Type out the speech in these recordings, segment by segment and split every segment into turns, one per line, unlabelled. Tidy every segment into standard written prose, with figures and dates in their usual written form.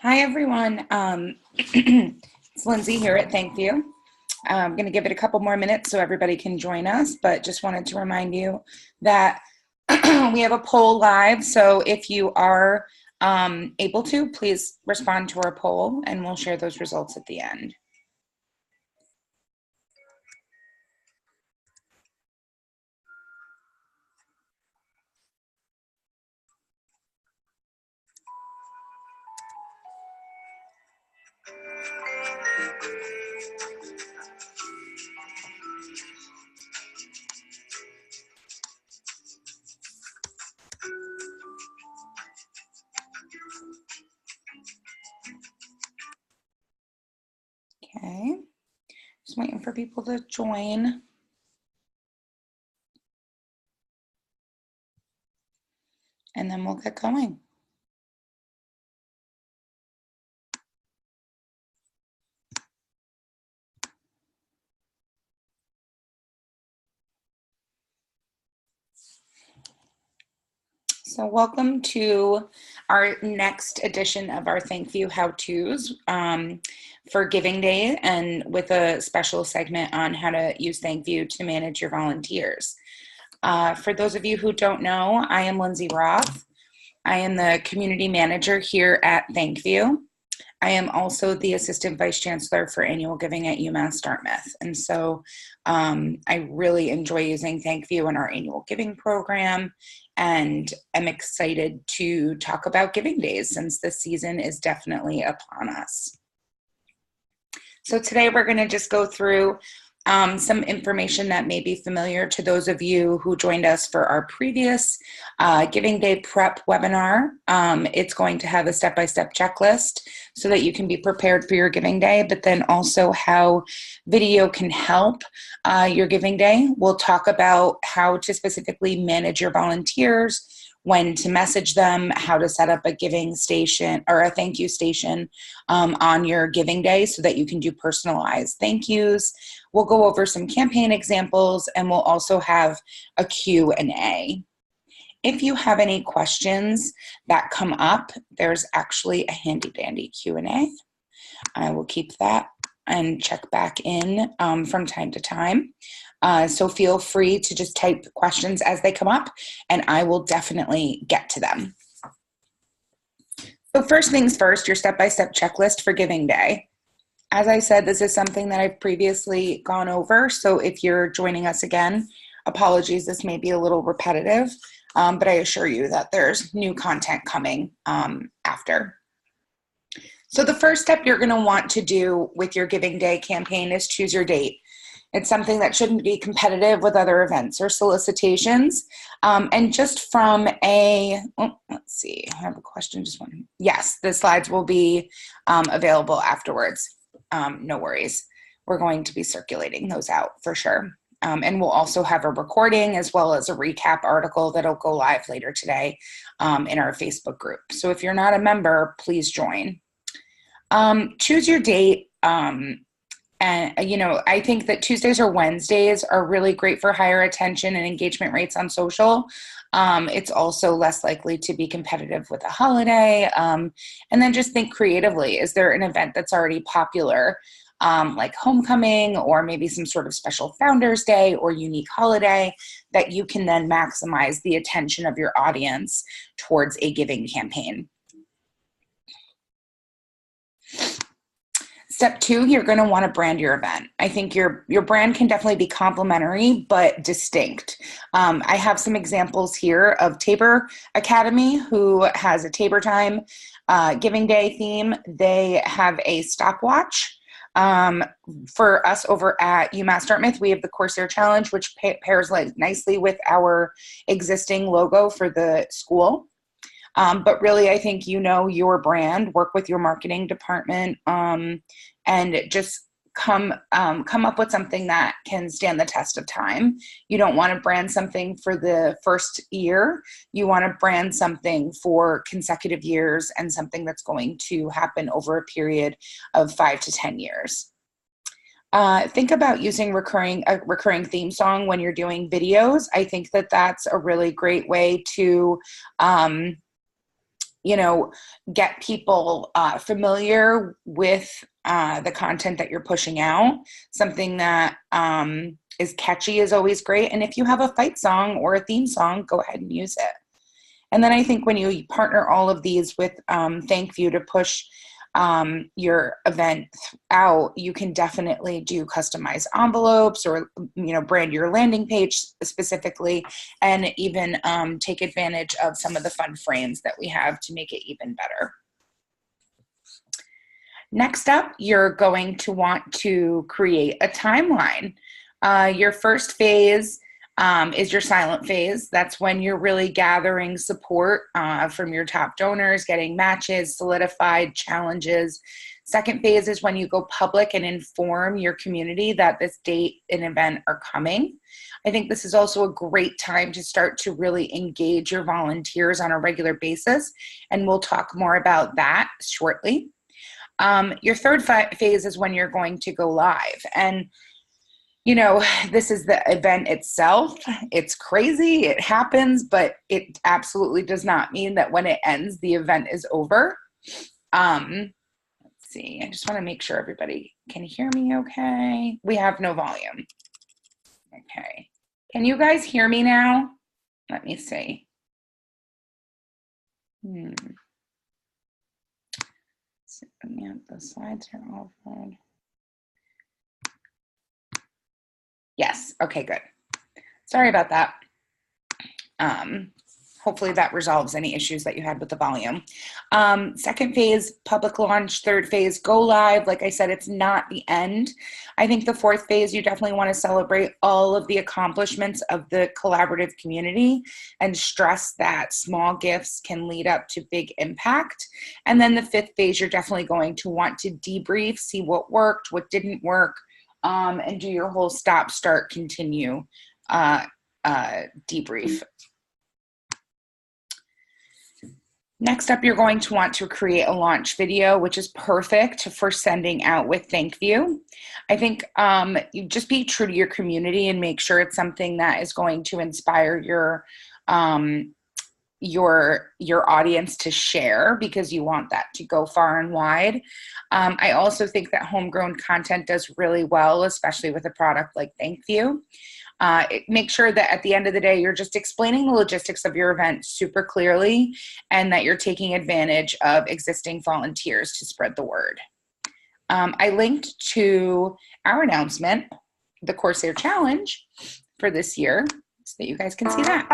Hi, everyone. It's Lindsay here at ThankView. I'm going to give it a couple more minutes so everybody can join us, but just wanted to remind you that we have a poll live. So if you are able to, please respond to our poll and we'll share those results at the end. Okay, just waiting for people to join. And then we'll get going. So welcome to our next edition of our ThankView how-tos for Giving Day, and with a special segment on how to use ThankView to manage your volunteers. For those of you who don't know, I am Lindsay Roth. I am the community manager here at ThankView. I am also the Assistant Vice Chancellor for Annual Giving at UMass Dartmouth. And so I really enjoy using ThankView in our annual giving program, and I'm excited to talk about giving days since the season is definitely upon us. So today we're going to just go through some information that may be familiar to those of you who joined us for our previous Giving Day Prep webinar. It's going to have a step-by-step checklist so that you can be prepared for your Giving Day, but then also how video can help your Giving Day. We'll talk about how to specifically manage your volunteers, when to message them, how to set up a giving station or a thank you station on your Giving Day so that you can do personalized thank yous. We'll go over some campaign examples, and we'll also have a Q&A. If you have any questions that come up, there's actually a handy dandy Q&A. I will keep that and check back in from time to time. So feel free to just type questions as they come up, and I will definitely get to them. So first things first, your step-by-step checklist for Giving Day. As I said, this is something that I've previously gone over, so if you're joining us again, apologies, this may be a little repetitive, but I assure you that there's new content coming after. So the first step you're going to want to do with your Giving Day campaign is choose your date. It's something that shouldn't be competitive with other events or solicitations. And just from let's see, I have a question, just one. Yes, the slides will be available afterwards. No worries. We're going to be circulating those out for sure. And we'll also have a recording as well as a recap article that'll go live later today in our Facebook group. So if you're not a member, please join. Choose your date. And, you know, I think that Tuesdays or Wednesdays are really great for higher attention and engagement rates on social. It's also less likely to be competitive with a holiday. And then just think creatively. Is there an event that's already popular, like homecoming or maybe some sort of special Founders Day or unique holiday that you can then maximize the attention of your audience towards a giving campaign? Step two, you're going to want to brand your event. I think your brand can definitely be complementary, but distinct. I have some examples here of Tabor Academy, who has a Tabor Time Giving Day theme. They have a stopwatch. For us over at UMass Dartmouth, we have the Corsair Challenge, which pairs nicely with our existing logo for the school. But really, I think you know your brand, work with your marketing department, and just come up with something that can stand the test of time. You don't want to brand something for the first year. You want to brand something for consecutive years and something that's going to happen over a period of 5 to 10 years. Think about using a recurring theme song when you're doing videos. I think that that's a really great way to get people familiar with the content that you're pushing out. Something that is catchy is always great. And if you have a fight song or a theme song, go ahead and use it. And then I think when you partner all of these with ThankView to push your event out, you can definitely do customized envelopes or, brand your landing page specifically, and even take advantage of some of the fun frames that we have to make it even better. Next up, you're going to want to create a timeline. Your first phase is your silent phase. That's when you're really gathering support from your top donors, getting matches, solidified challenges. Second phase is when you go public and inform your community that this date and event are coming. I think this is also a great time to start to really engage your volunteers on a regular basis, and we'll talk more about that shortly. Your third phase is when you're going to go live. And this is the event itself. It's crazy, it happens, but it absolutely does not mean that when it ends, the event is over. Let's see, I just want to make sure everybody can hear me okay. We have no volume. Okay. Can you guys hear me now? Let me see. Yeah, the slides are all fine. Yes, okay, good. Sorry about that. hopefully that resolves any issues that you had with the volume. Second phase, public launch. Third phase, go live. Like I said, it's not the end. I think the fourth phase, you definitely want to celebrate all of the accomplishments of the collaborative community and stress that small gifts can lead up to big impact. And then the fifth phase, you're definitely going to want to debrief, see what worked, what didn't work, and do your whole stop, start, continue debrief. Next up, you're going to want to create a launch video, which is perfect for sending out with ThankView. I think you just be true to your community and make sure it's something that is going to inspire your audience to share, because you want that to go far and wide. I also think that homegrown content does really well, especially with a product like ThankView. Make sure that at the end of the day, you're just explaining the logistics of your event super clearly, and that you're taking advantage of existing volunteers to spread the word. I linked to our announcement, the Corsair Challenge for this year, so that you guys can see that.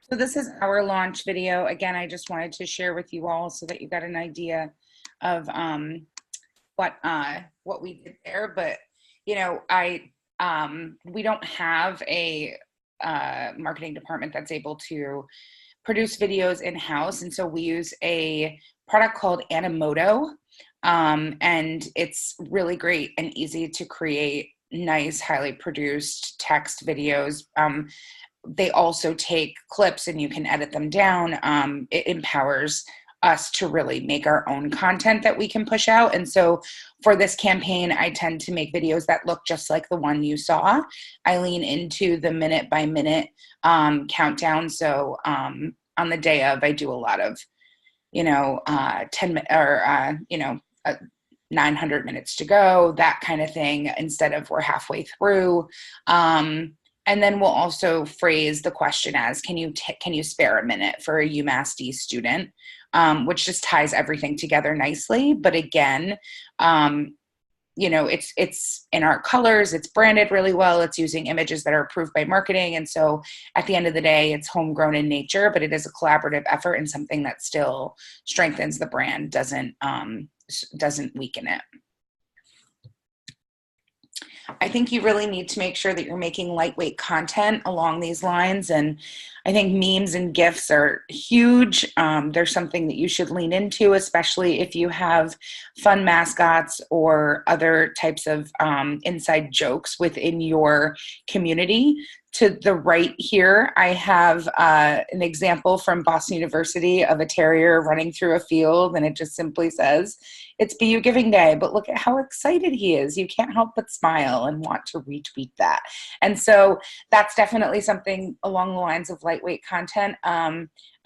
So this is our launch video. Again, I just wanted to share with you all so that you got an idea of what we did there. But you know, we don't have a marketing department that's able to produce videos in-house, and so we use a product called Animoto, and it's really great and easy to create nice, highly produced text videos. They also take clips and you can edit them down. It empowers us to really make our own content that we can push out. And so for this campaign, I tend to make videos that look just like the one you saw. I lean into the minute by minute countdown. So on the day of, I do a lot of, 10 or, 900 minutes to go, that kind of thing, instead of we're halfway through. And then we'll also phrase the question as, can you spare a minute for a UMass D student, which just ties everything together nicely. But again, it's in our colors, it's branded really well, it's using images that are approved by marketing. And so at the end of the day, it's homegrown in nature, but it is a collaborative effort and something that still strengthens the brand, doesn't weaken it. I think you really need to make sure that you're making lightweight content along these lines. And I think memes and GIFs are huge. They're something that you should lean into, especially if you have fun mascots or other types of inside jokes within your community. To the right here, I have an example from Boston University of a terrier running through a field, and it just simply says, "It's BU Giving Day," but look at how excited he is. You can't help but smile and want to retweet that. And so that's definitely something along the lines of lightweight content.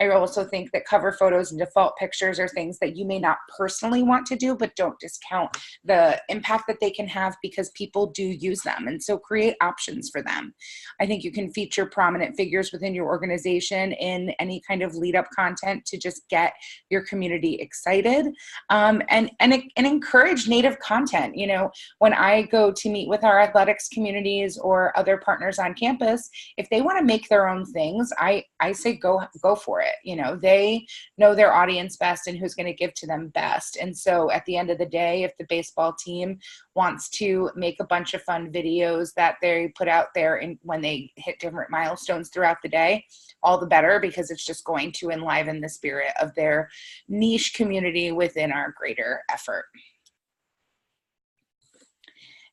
I also think that cover photos and default pictures are things that you may not personally want to do, but don't discount the impact that they can have, because people do use them. And so create options for them. I think you can feature prominent figures within your organization in any kind of lead up content to just get your community excited. And and encourage native content. You know, when I go to meet with our athletics communities or other partners on campus, if they want to make their own things, I say go for it. You know, they know their audience best and who's going to give to them best. And so at the end of the day, if the baseball team wants to make a bunch of fun videos that they put out there and when they hit different milestones throughout the day, all the better, because it's just going to enliven the spirit of their niche community within our greater effort.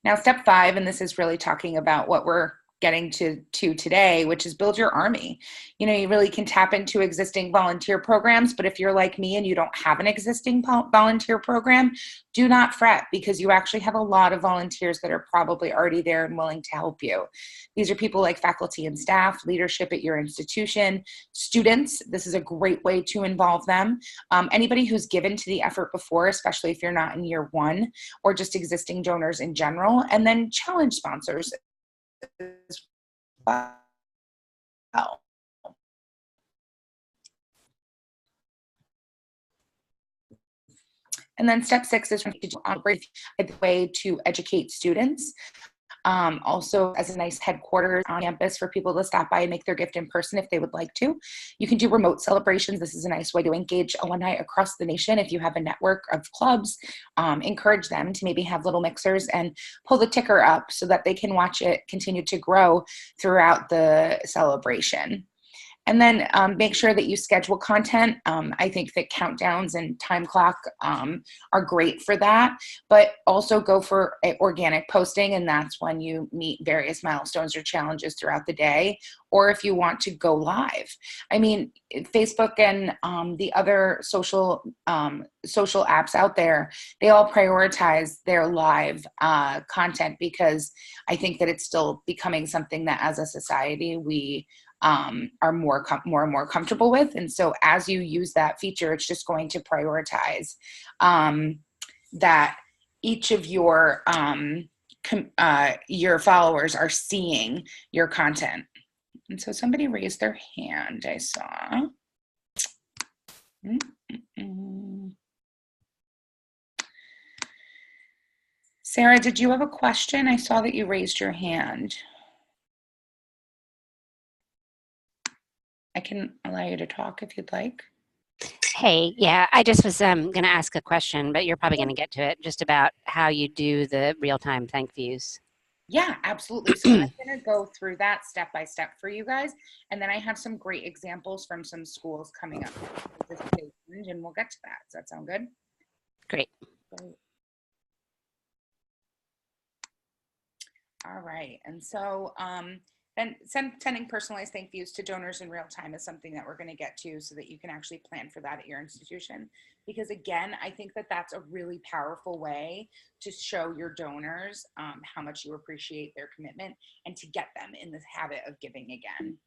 Now, step 5, and this is really talking about what we're getting to today, which is build your army. You know, you really can tap into existing volunteer programs, but if you're like me and you don't have an existing volunteer program, do not fret, because you actually have a lot of volunteers that are probably already there and willing to help you. These are people like faculty and staff, leadership at your institution, students. This is a great way to involve them. Anybody who's given to the effort before, especially if you're not in year 1, or just existing donors in general, and then challenge sponsors as well. And then step 6 is a way to educate students. Also as a nice headquarters on campus for people to stop by and make their gift in person if they would like to. You can do remote celebrations. This is a nice way to engage alumni across the nation. If you have a network of clubs, encourage them to maybe have little mixers and pull the ticker up so that they can watch it continue to grow throughout the celebration. And then make sure that you schedule content. I think that countdowns and time clock are great for that, but also go for organic posting, and that's when you meet various milestones or challenges throughout the day, or if you want to go live. I mean, Facebook and the other social apps out there, they all prioritize their live content, because I think that it's still becoming something that as a society we are more and more comfortable with. And so as you use that feature, it's just going to prioritize that each of your followers are seeing your content. And so somebody raised their hand, I saw. Sarah, did you have a question? I saw that you raised your hand. I can allow you to talk if you'd like.
Hey, yeah, I just was going to ask a question, but you're probably going to get to it, just about how you do the real-time ThankViews.
Yeah, absolutely. So I'm going to go through that step by step for you guys. And then I have some great examples from some schools coming up. And we'll get to that. Does that sound good?
Great.
All right. And so then sending personalized thank yous to donors in real time is something that we're going to get to, so that you can actually plan for that at your institution. Because again, I think that that's a really powerful way to show your donors how much you appreciate their commitment, and to get them in the habit of giving again.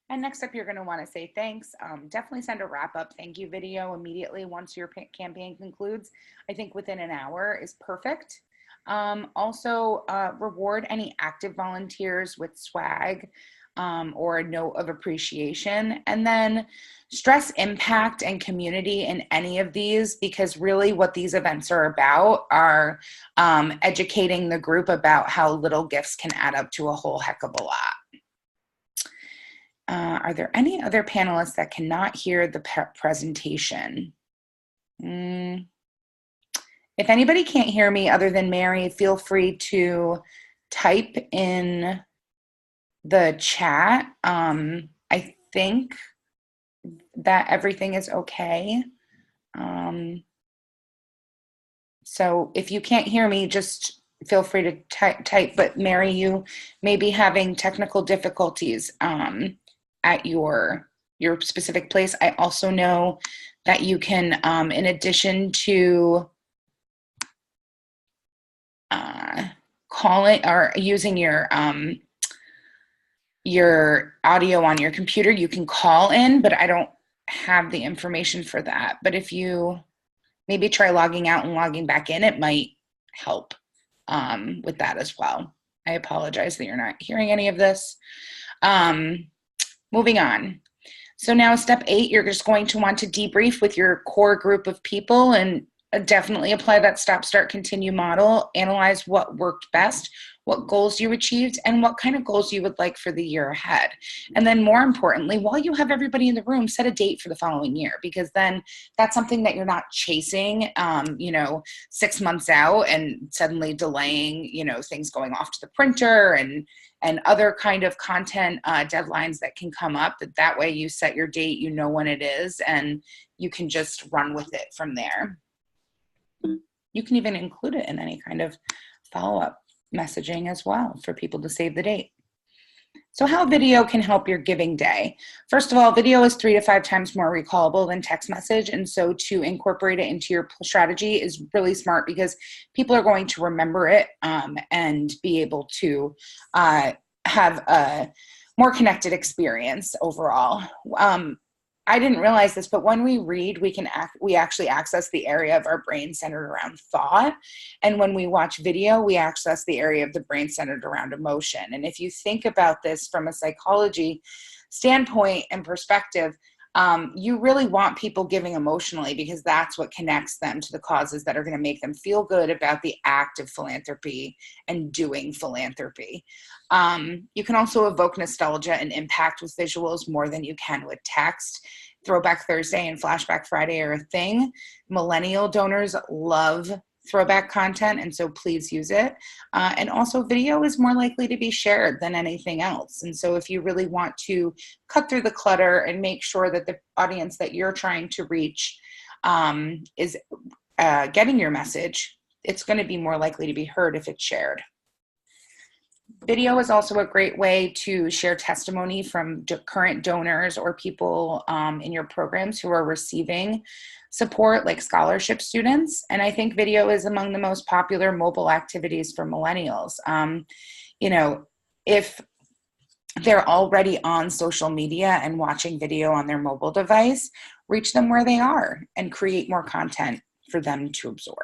And next up, you're going to want to say thanks. Definitely send a wrap-up thank you video immediately once your campaign concludes. I think within an hour is perfect. Also, reward any active volunteers with swag or a note of appreciation. And then stress impact and community in any of these, because really what these events are about are educating the group about how little gifts can add up to a whole heck of a lot. Are there any other panelists that cannot hear the presentation? If anybody can't hear me other than Mary, feel free to type in the chat. I think that everything is okay. So if you can't hear me, just feel free to type. But Mary, you may be having technical difficulties at your specific place. I also know that you can, in addition to calling or using your audio on your computer, you can call in, but I don't have the information for that. But if you maybe try logging out and logging back in, it might help with that as well. I apologize that you're not hearing any of this. Moving on. So now step 8, you're just going to want to debrief with your core group of people and definitely apply that stop, start, continue model. Analyze what worked best, what goals you achieved, and what kind of goals you would like for the year ahead. And then more importantly, while you have everybody in the room, set a date for the following year, because then that's something that you're not chasing, 6 months out and suddenly delaying, things going off to the printer and other kind of content deadlines that can come up. That way you set your date, you know when it is, and you can just run with it from there. You can even include it in any kind of follow-up messaging as well for people to save the date. So how video can help your giving day. First of all, video is 3 to 5 times more recallable than text message. And so to incorporate it into your strategy is really smart, because people are going to remember it and be able to have a more connected experience overall. I didn't realize this, but when we read, we actually access the area of our brain centered around thought. And when we watch video, we access the area of the brain centered around emotion. And if you think about this from a psychology standpoint and perspective, you really want people giving emotionally, because that's what connects them to the causes that are going to make them feel good about the act of philanthropy and doing philanthropy. You can also evoke nostalgia and impact with visuals more than you can with text. Throwback Thursday and Flashback Friday are a thing. Millennial donors love throwback content, and so please use it. And also video is more likely to be shared than anything else. And so if you really want to cut through the clutter and make sure that the audience that you're trying to reach is getting your message, it's going to be more likely to be heard if it's shared. Video is also a great way to share testimony from current donors or people in your programs who are receiving support, like scholarship students. And I think video is among the most popular mobile activities for millennials. If they're already on social media and watching video on their mobile device, reach them where they are and create more content for them to absorb.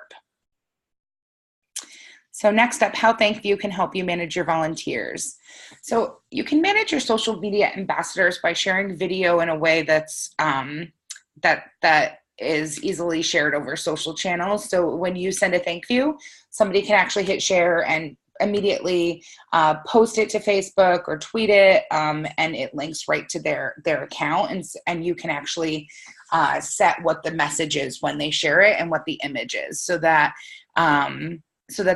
So next up, how ThankView can help you manage your volunteers. So you can manage your social media ambassadors by sharing video in a way that's that is easily shared over social channels. So when you send a ThankView, somebody can actually hit share and immediately post it to Facebook or tweet it, and it links right to their account, and you can actually set what the message is when they share it and what the image is, so that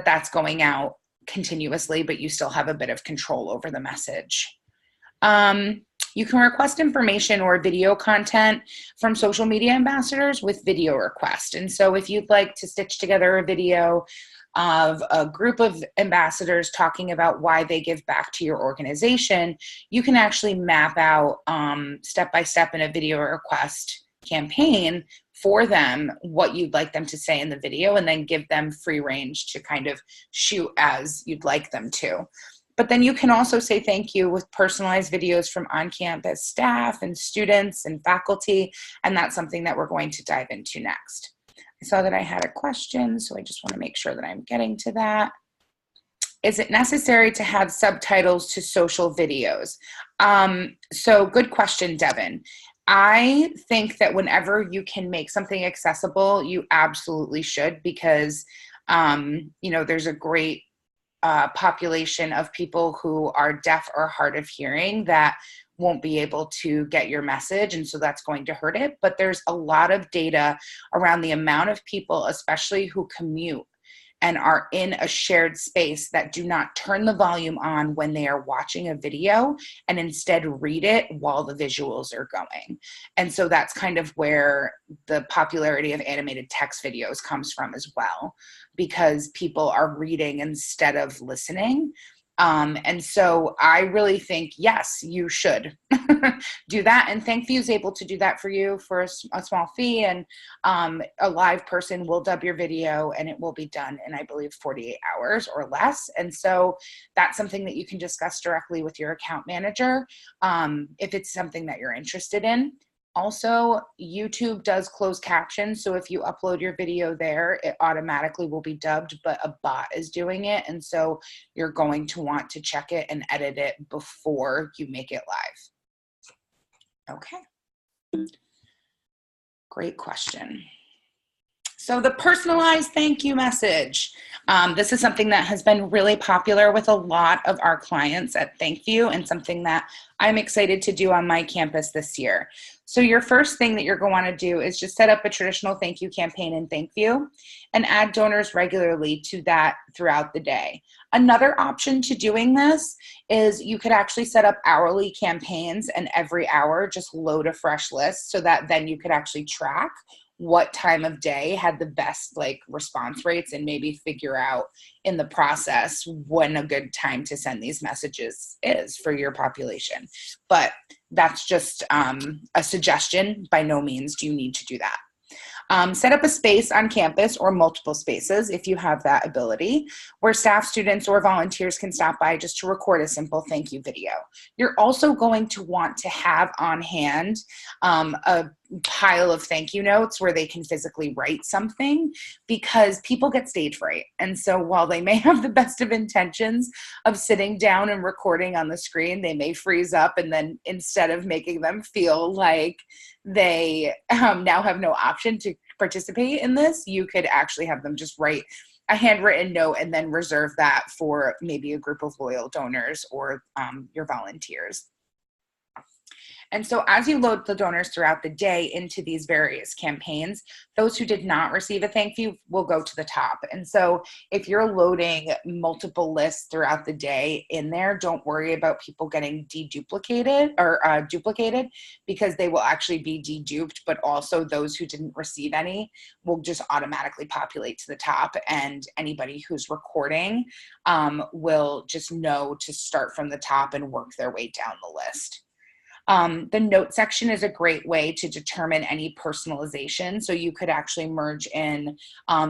that's going out continuously, but you still have a bit of control over the message. You can request information or video content from social media ambassadors with video request. And so if you'd like to stitch together a video of a group of ambassadors talking about why they give back to your organization, you can actually map out step-by-step in a video request campaign for them what you'd like them to say in the video, and then give them free range to kind of shoot as you'd like them to. But then you can also say thank you with personalized videos from on-campus staff and students and faculty, and that's something that we're going to dive into next. I saw that I had a question, so I just want to make sure that I'm getting to that. Is it necessary to have subtitles to social videos? So good question, Devin. I think that whenever you can make something accessible, you absolutely should, because, there's a great population of people who are deaf or hard of hearing that won't be able to get your message, and so that's going to hurt it. But there's a lot of data around the amount of people, especially who commute and are in a shared space, that do not turn the volume on when they are watching a video and instead read it while the visuals are going. And so that's kind of where the popularity of animated text videos comes from as well, because people are reading instead of listening. And so I really think, yes, you should do that. And ThankView is able to do that for you for a small fee. And a live person will dub your video, and it will be done in, I believe, 48 hours or less. And so that's something that you can discuss directly with your account manager if it's something that you're interested in. Also, YouTube does closed captions, so if you upload your video there, it automatically will be dubbed, but a bot is doing it, and so you're going to want to check it and edit it before you make it live. Okay. Great question. So the personalized thank you message. This is something that has been really popular with a lot of our clients at ThankView, and something that I'm excited to do on my campus this year. So your first thing that you're going to want to do is just set up a traditional thank you campaign in ThankView and add donors regularly to that throughout the day. Another option to doing this is you could actually set up hourly campaigns, and every hour just load a fresh list, so that then you could actually track what time of day had the best response rates, and maybe figure out in the process when a good time to send these messages is for your population. But that's just a suggestion. By no means do you need to do that. Set up a space on campus, or multiple spaces if you have that ability, where staff, students, or volunteers can stop by just to record a simple thank you video. You're also going to want to have on hand a pile of thank you notes where they can physically write something, because people get stage fright. And so while they may have the best of intentions of sitting down and recording on the screen, they may freeze up, and then instead of making them feel like they now have no option to participate in this, you could actually have them just write a handwritten note and then reserve that for maybe a group of loyal donors or your volunteers. And so as you load the donors throughout the day into these various campaigns, those who did not receive a thank you will go to the top. And so if you're loading multiple lists throughout the day in there, don't worry about people getting deduplicated or duplicated, because they will actually be deduped, but also those who didn't receive any will just automatically populate to the top, and anybody who's recording will just know to start from the top and work their way down the list. The note section is a great way to determine any personalization. So you could actually merge in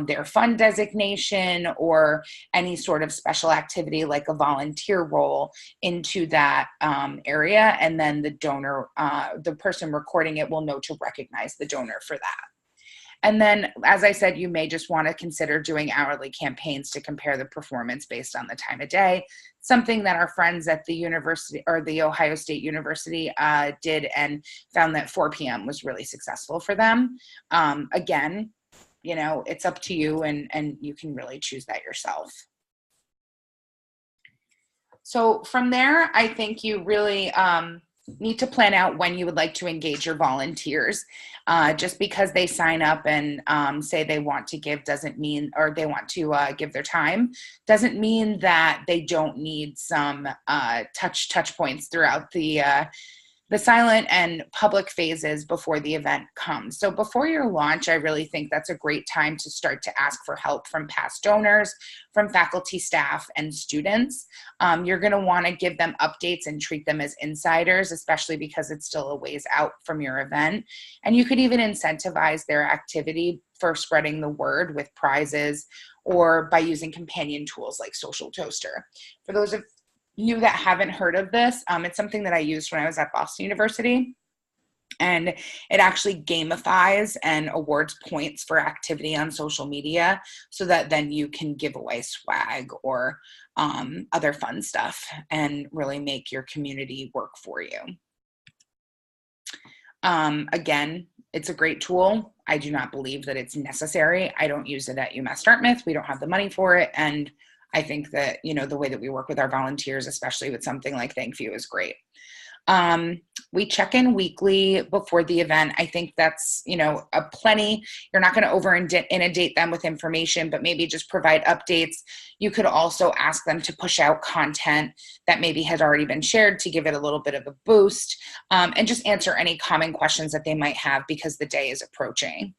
their fund designation or any sort of special activity like a volunteer role into that area. And then the donor, the person recording it, will know to recognize the donor for that. And then, as I said, you may just want to consider doing hourly campaigns to compare the performance based on the time of day. Something that our friends at the university, or the Ohio State University, did, and found that 4 p.m. was really successful for them. Again, you know, it's up to you, and you can really choose that yourself. So from there, I think you really need to plan out when you would like to engage your volunteers. Just because they sign up and say they want to give doesn't mean, or they want to give their time, doesn't mean that they don't need some touch points throughout the silent and public phases before the event comes. So before your launch, I really think that's a great time to start to ask for help from past donors, from faculty, staff, and students. You're going to want to give them updates and treat them as insiders, especially because it's still a ways out from your event. And you could even incentivize their activity for spreading the word with prizes, or by using companion tools like Social Toaster. For those of you that haven't heard of this, it's something that I used when I was at Boston University, and it actually gamifies and awards points for activity on social media, so that then you can give away swag or other fun stuff and really make your community work for you. Again, it's a great tool. I do not believe that it's necessary. I don't use it at UMass Dartmouth. We don't have the money for it, and I think that, you know, the way that we work with our volunteers, especially with something like ThankView, is great. We check in weekly before the event. I think that's, you know, a plenty. You're not going to over inundate them with information, but maybe just provide updates. You could also ask them to push out content that maybe has already been shared to give it a little bit of a boost, and just answer any common questions that they might have, because the day is approaching.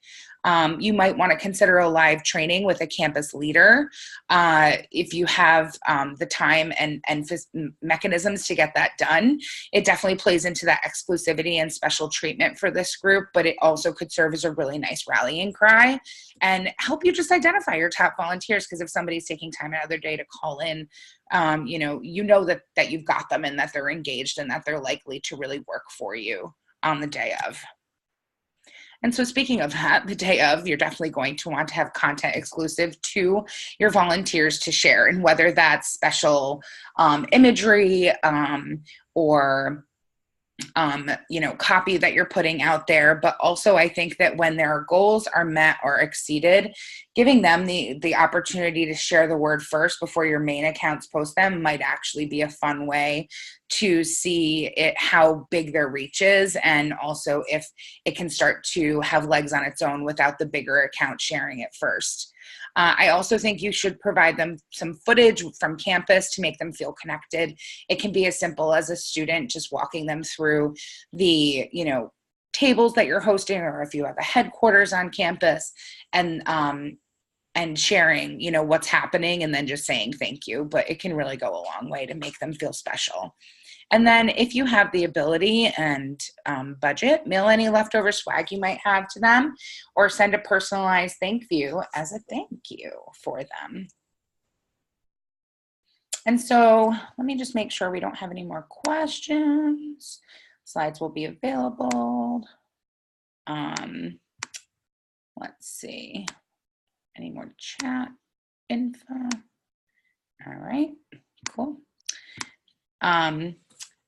You might want to consider a live training with a campus leader if you have the time and mechanisms to get that done. It definitely plays into that exclusivity and special treatment for this group, but it also could serve as a really nice rallying cry and help you just identify your top volunteers, because if somebody's taking time out of their day to call in, you know that you've got them, and that they're engaged, and that they're likely to really work for you on the day of. And so speaking of that, the day of, you're definitely going to want to have content exclusive to your volunteers to share, and whether that's special imagery or copy that you're putting out there. But also I think that when their goals are met or exceeded, giving them the opportunity to share the word first before your main accounts post them might actually be a fun way to see how big their reach is, and also if it can start to have legs on its own without the bigger account sharing it first. I also think you should provide them some footage from campus to make them feel connected. It can be as simple as a student just walking them through the, tables that you're hosting, or if you have a headquarters on campus, and sharing, what's happening, and then just saying thank you. But it can really go a long way to make them feel special. And then if you have the ability and budget, mail any leftover swag you might have to them, or send a personalized ThankView as a thank you for them. And so let me just make sure we don't have any more questions. Slides will be available. Let's see. Any more chat info? All right, cool.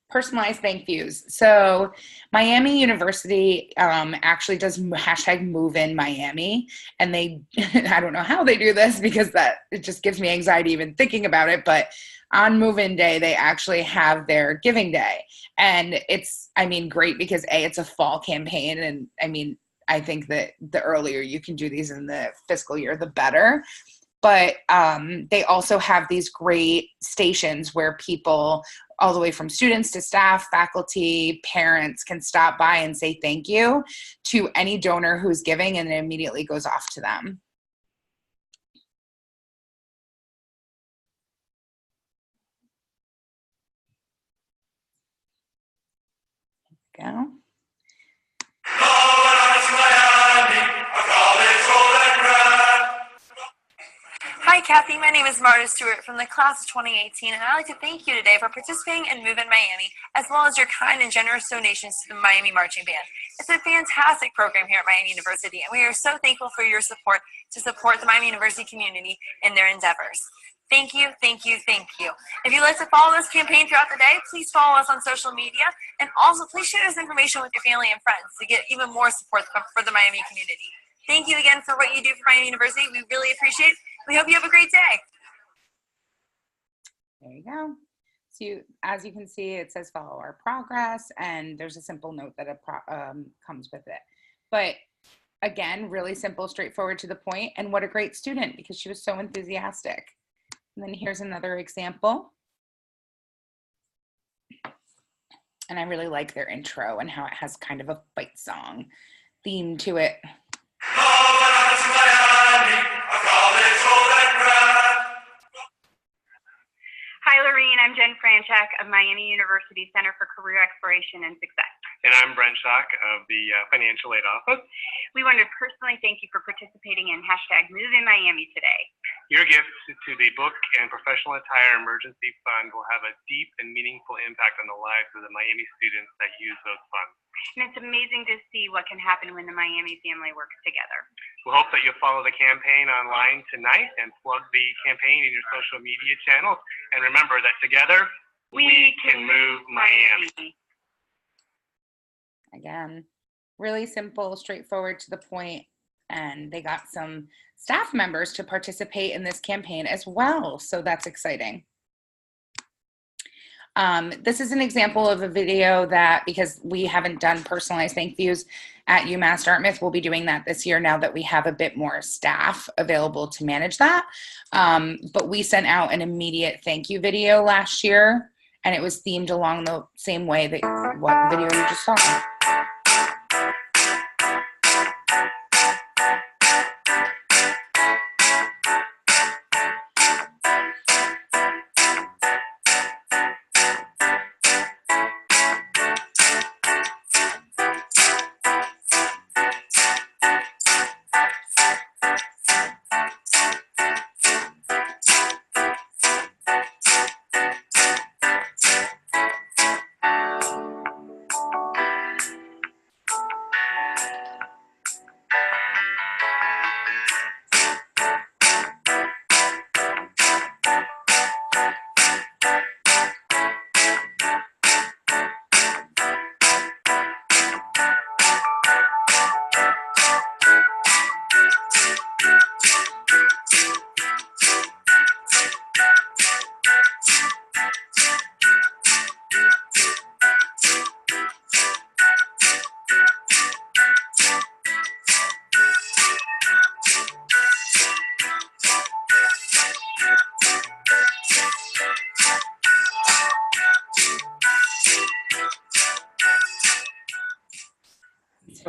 Personalized thank yous. So Miami University actually does hashtag move in Miami, and they, I don't know how they do this, because it just gives me anxiety even thinking about it, but on move-in day, they actually have their giving day. And it's, great because it's a fall campaign. And I think that the earlier you can do these in the fiscal year, the better. But they also have these great stations where people, all the way from students to staff, faculty, parents, can stop by and say thank you to any donor who's giving, and it immediately goes off to them. There we go.
Hi, Kathy. My name is Marta Stewart from the class of 2018, and I'd like to thank you today for participating in Move in Miami, as well as your kind and generous donations to the Miami Marching Band. It's a fantastic program here at Miami University, and we are so thankful for your support to support the Miami University community in their endeavors. Thank you, thank you, thank you. If you'd like to follow this campaign throughout the day, please follow us on social media, and also please share this information with your family and friends to get even more support for the Miami community. Thank you again for what you do for Miami University. We really appreciate it. We hope you have a great day.
There you go. So as you can see, it says follow our progress, and there's a simple note that comes with it. But again, really simple, straightforward, to the point, and what a great student, because she was so enthusiastic. And then here's another example. And I really like their intro and how it has kind of a fight song theme to it.
Hi, Lorene. I'm Jen Franchak of Miami University Center for Career Exploration and Success.
And I'm Brent Schock of the Financial Aid Office.
We want to personally thank you for participating in hashtag Move in Miami today.
Your gift to the Book and Professional Attire Emergency Fund will have a deep and meaningful impact on the lives of the Miami students that use those funds.
And it's amazing to see what can happen when the Miami family works together.
We hope that you'll follow the campaign online tonight and plug the campaign in your social media channels. And remember that together, we can move Miami.
Again, really simple, straightforward, to the point, and they got some staff members to participate in this campaign as well, so that's exciting. This is an example of a video that, because we haven't done personalized thank yous at UMass Dartmouth, we'll be doing that this year now that we have a bit more staff available to manage that. But we sent out an immediate thank you video last year, and it was themed along the same way that what video you just saw.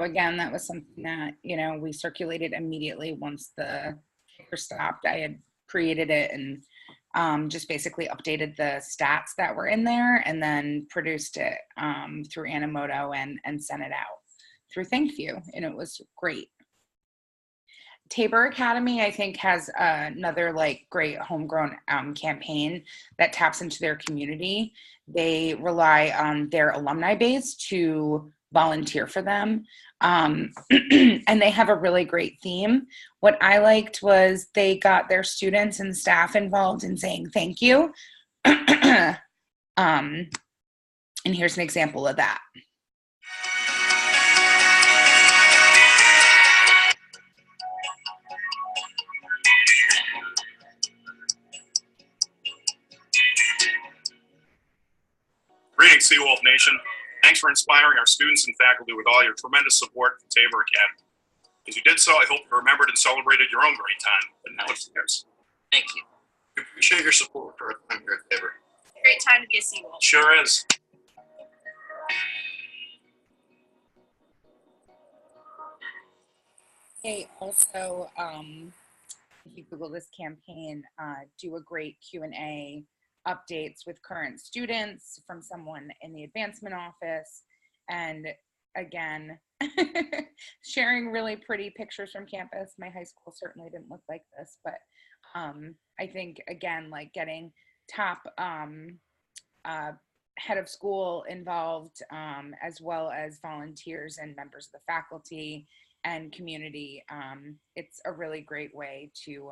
again, that was something that, we circulated immediately once the kicker stopped. I had created it and just basically updated the stats that were in there and then produced it through Animoto and sent it out through ThankView, and it was great. Tabor Academy, I think, has another great homegrown campaign that taps into their community. They rely on their alumni base to volunteer for them. And they have a really great theme. What I liked was they got their students and staff involved in saying thank you. And here's an example of that.
Greetings, Seawolf Nation. Thanks for inspiring our students and faculty with all your tremendous support from Tabor Academy. As you did so, I hope you remembered and celebrated your own great time, but now it's theirs.
Thank you.
We appreciate your support for our time here at Tabor.
Great time to be a Seawolf.
Sure is.
They also, if you Google this campaign, do a great Q&A updates with current students from someone in the advancement office. And again, sharing really pretty pictures from campus. My high school certainly didn't look like this, but I think, again, getting top head of school involved, as well as volunteers and members of the faculty and community. It's a really great way to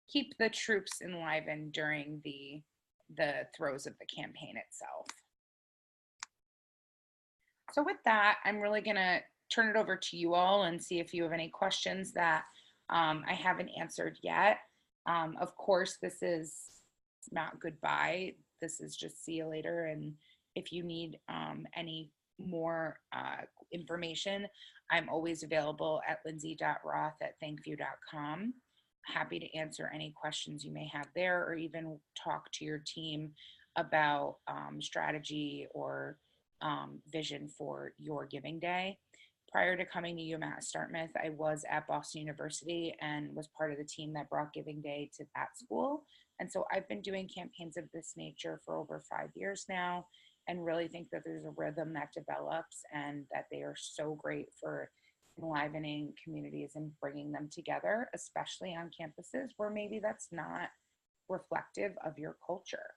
keep the troops enlivened during the throes of the campaign itself. So with that, I'm really gonna turn it over to you all and see if you have any questions that I haven't answered yet. Of course, this is not goodbye. This is just see you later. And if you need any more information, I'm always available at lindsay.roth@thankview.com. Happy to answer any questions you may have there, or even talk to your team about strategy or vision for your giving day. Prior to coming to UMass Dartmouth, I was at Boston University and was part of the team that brought Giving Day to that school. And so I've been doing campaigns of this nature for over 5 years now, and really think that there's a rhythm that develops and that they are so great for enlivening communities and bringing them together, especially on campuses where maybe that's not reflective of your culture.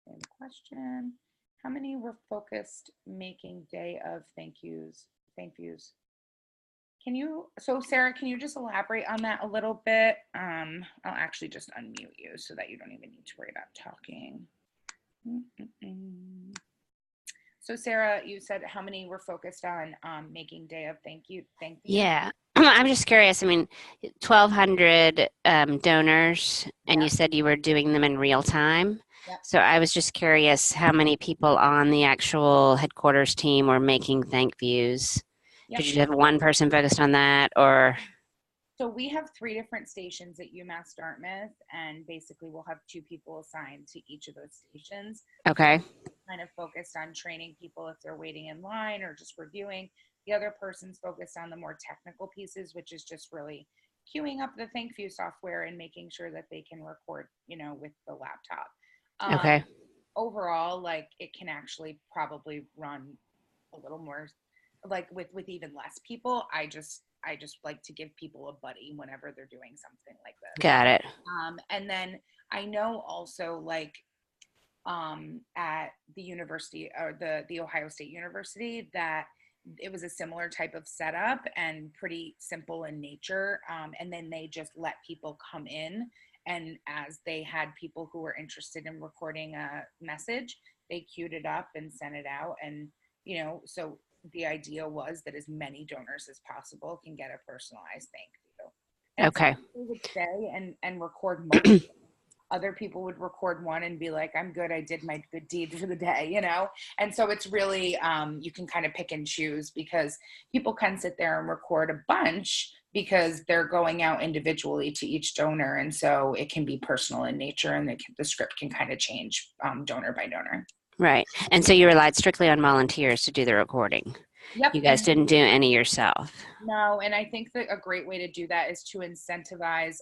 And question, how many were focused making day of thank yous? So Sarah, can you just elaborate on that a little bit? I'll actually just unmute you so that you don't even need to worry about talking. So Sarah, you said how many were focused on making day of thank you?
Yeah, I'm just curious. I mean, 1,200 donors, and you said you were doing them in real time.
Yep.
So I was just curious how many people on the actual headquarters team were making thank views.
Yep.
Did you have one person focused on that, or?
So we have 3 different stations at UMass Dartmouth, and basically we'll have 2 people assigned to each of those stations.
Okay.
Kind of focused on training people if they're waiting in line or just reviewing. The other person's focused on the more technical pieces, which is just really queuing up the ThankView software and making sure that they can record, with the laptop.
Okay.
Overall, it can actually probably run a little more, with even less people. I just like to give people a buddy whenever they're doing something like this.
Got it.
And then I know also at the university, or the Ohio State University, that it was a similar type of setup and pretty simple in nature. And then they just let people come in, and as they had people who were interested in recording a message, they queued it up and sent it out. And, so the idea was that as many donors as possible can get a personalized thank you. And
Okay.
They would stay and record multiple. Other people would record one and be like, I'm good, I did my good deed for the day, And so it's really, you can kind of pick and choose, because people can sit there and record a bunch because they're going out individually to each donor. And so it can be personal in nature, and the script can kind of change donor by donor.
Right. And so you relied strictly on volunteers to do the recording.
Yep.
You guys didn't do any yourself.
No, and I think that a great way to do that is to incentivize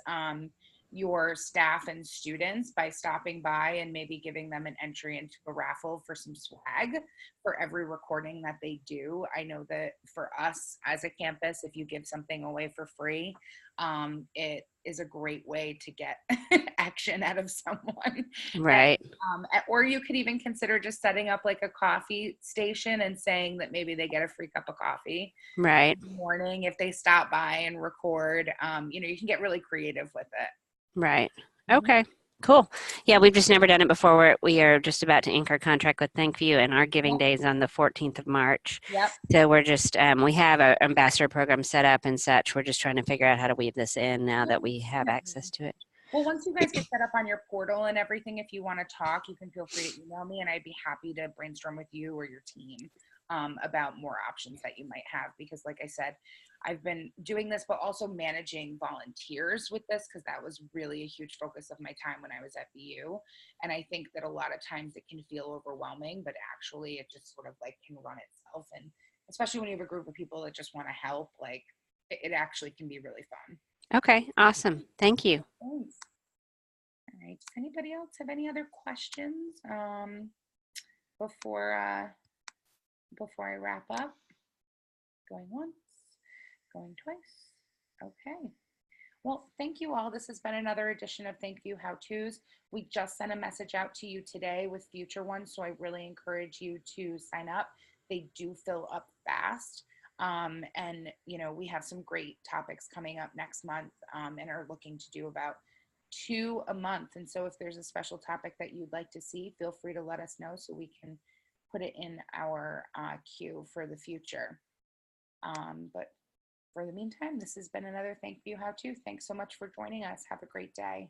your staff and students by stopping by and maybe giving them an entry into a raffle for some swag for every recording that they do. I know that for us as a campus, if you give something away for free, it is a great way to get action out of someone.
Right.
Or you could even consider just setting up like a coffee station and saying that maybe they get a free cup of coffee
Right.
in the morning if they stop by and record. You can get really creative with it.
Right. Okay. Cool. Yeah, we've just never done it before. We are just about to ink our contract with ThankView, and our giving day is on the 14th of March.
Yep.
So we're just, we have an ambassador program set up and such. We're just trying to figure out how to weave this in now that we have access to it.
Well, once you guys get set up on your portal and everything, if you want to talk, you can feel free to email me, and I'd be happy to brainstorm with you or your team about more options that you might have. Because like I said, I've been doing this, but also managing volunteers with this, because that was really a huge focus of my time when I was at BU. And I think that a lot of times it can feel overwhelming, but actually it just sort of like can run itself. And especially when you have a group of people that just want to help, like it actually can be really fun.
Okay, awesome. Thank you.
Thanks. All right. Does anybody else have any other questions before I wrap up? Going once, going twice. Okay. Well, thank you all. This has been another edition of ThankView How-Tos. We just sent a message out to you today with future ones, so I really encourage you to sign up. They do fill up fast. And we have some great topics coming up next month and are looking to do about 2 a month. And so if there's a special topic that you'd like to see, feel free to let us know so we can put it in our queue for the future. But for the meantime, this has been another ThankView How To. Thanks so much for joining us. Have a great day.